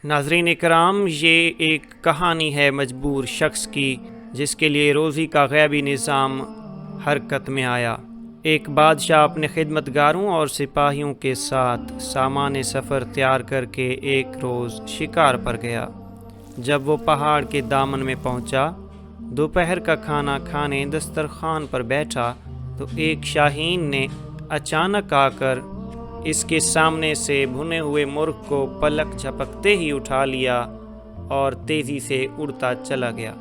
ناظرین اکرام، یہ ایک کہانی ہے مجبور شخص کی جس کے لیے روزی کا غیبی نظام حرکت میں آیا۔ ایک بادشاہ اپنے خدمتگاروں اور سپاہیوں کے ساتھ سامان سفر تیار کر کے ایک روز شکار پر گیا۔ جب وہ پہاڑ کے دامن میں پہنچا، دوپہر کا کھانا کھانے دسترخوان پر بیٹھا تو ایک شاہین نے اچانک آ کر اس کے سامنے سے بھنے ہوئے مرغ کو پلک جھپکتے ہی اٹھا لیا اور تیزی سے اڑتا چلا گیا۔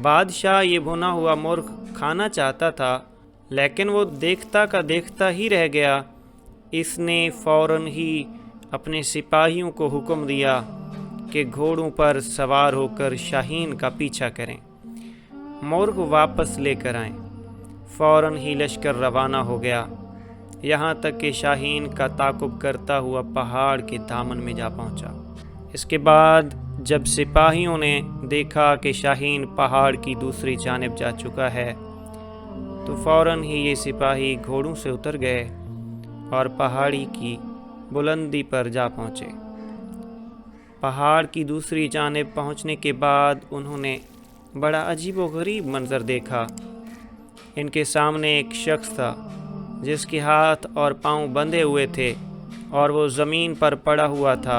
بادشاہ یہ بھنا ہوا مرغ کھانا چاہتا تھا، لیکن وہ دیکھتا کا دیکھتا ہی رہ گیا۔ اس نے فوراً ہی اپنے سپاہیوں کو حکم دیا کہ گھوڑوں پر سوار ہو کر شاہین کا پیچھا کریں، مرغ واپس لے کر آئیں۔ فوراً ہی لشکر روانہ ہو گیا، یہاں تک کہ شاہین کا تعاقب کرتا ہوا پہاڑ کے دامن میں جا پہنچا۔ اس کے بعد جب سپاہیوں نے دیکھا کہ شاہین پہاڑ کی دوسری جانب جا چکا ہے تو فوراً ہی یہ سپاہی گھوڑوں سے اتر گئے اور پہاڑی کی بلندی پر جا پہنچے۔ پہاڑ کی دوسری جانب پہنچنے کے بعد انہوں نے بڑا عجیب و غریب منظر دیکھا۔ ان کے سامنے ایک شخص تھا جس کے ہاتھ اور پاؤں بندھے ہوئے تھے اور وہ زمین پر پڑا ہوا تھا،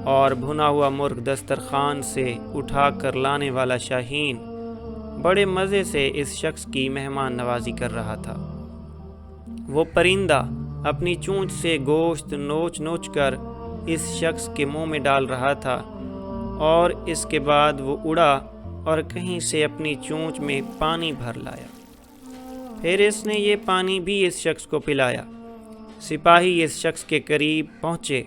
اور بھنا ہوا مرغ دسترخوان سے اٹھا کر لانے والا شاہین بڑے مزے سے اس شخص کی مہمان نوازی کر رہا تھا۔ وہ پرندہ اپنی چونچ سے گوشت نوچ نوچ کر اس شخص کے منہ میں ڈال رہا تھا، اور اس کے بعد وہ اڑا اور کہیں سے اپنی چونچ میں پانی بھر لایا۔ پھر اس نے یہ پانی بھی اس شخص کو پلایا۔ سپاہی اس شخص کے قریب پہنچے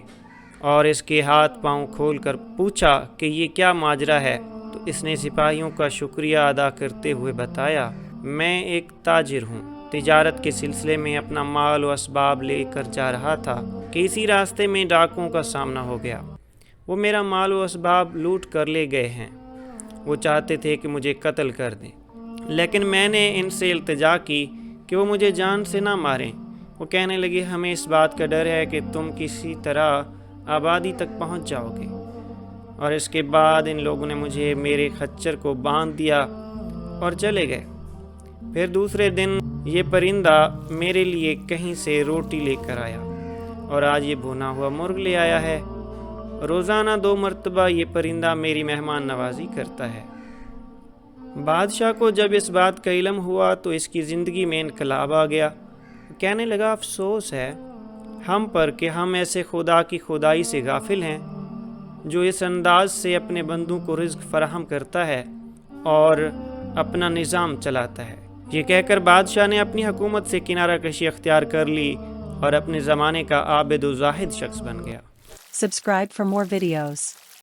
اور اس کے ہاتھ پاؤں کھول کر پوچھا کہ یہ کیا ماجرا ہے، تو اس نے سپاہیوں کا شکریہ ادا کرتے ہوئے بتایا، میں ایک تاجر ہوں، تجارت کے سلسلے میں اپنا مال و اسباب لے کر جا رہا تھا کہ اسی راستے میں ڈاکوؤں کا سامنا ہو گیا۔ وہ میرا مال و اسباب لوٹ کر لے گئے ہیں۔ وہ چاہتے تھے کہ مجھے قتل کر دیں، لیکن میں نے ان سے التجا کی کہ وہ مجھے جان سے نہ ماریں۔ وہ کہنے لگے، ہمیں اس بات کا ڈر ہے کہ تم کسی طرح آبادی تک پہنچ جاؤ گے۔ اور اس کے بعد ان لوگوں نے مجھے میرے خچر کو باندھ دیا اور چلے گئے۔ پھر دوسرے دن یہ پرندہ میرے لیے کہیں سے روٹی لے کر آیا، اور آج یہ بھنا ہوا مرغ لے آیا ہے۔ روزانہ 2 مرتبہ یہ پرندہ میری مہمان نوازی کرتا ہے۔ بادشاہ کو جب اس بات کا علم ہوا تو اس کی زندگی میں انقلاب آ گیا۔ کہنے لگا، افسوس ہے ہم پر کہ ہم ایسے خدا کی خدائی سے غافل ہیں جو اس انداز سے اپنے بندوں کو رزق فراہم کرتا ہے اور اپنا نظام چلاتا ہے۔ یہ کہہ کر بادشاہ نے اپنی حکومت سے کنارہ کشی اختیار کر لی اور اپنے زمانے کا عابد و زاہد شخص بن گیا۔ Subscribe for more videos.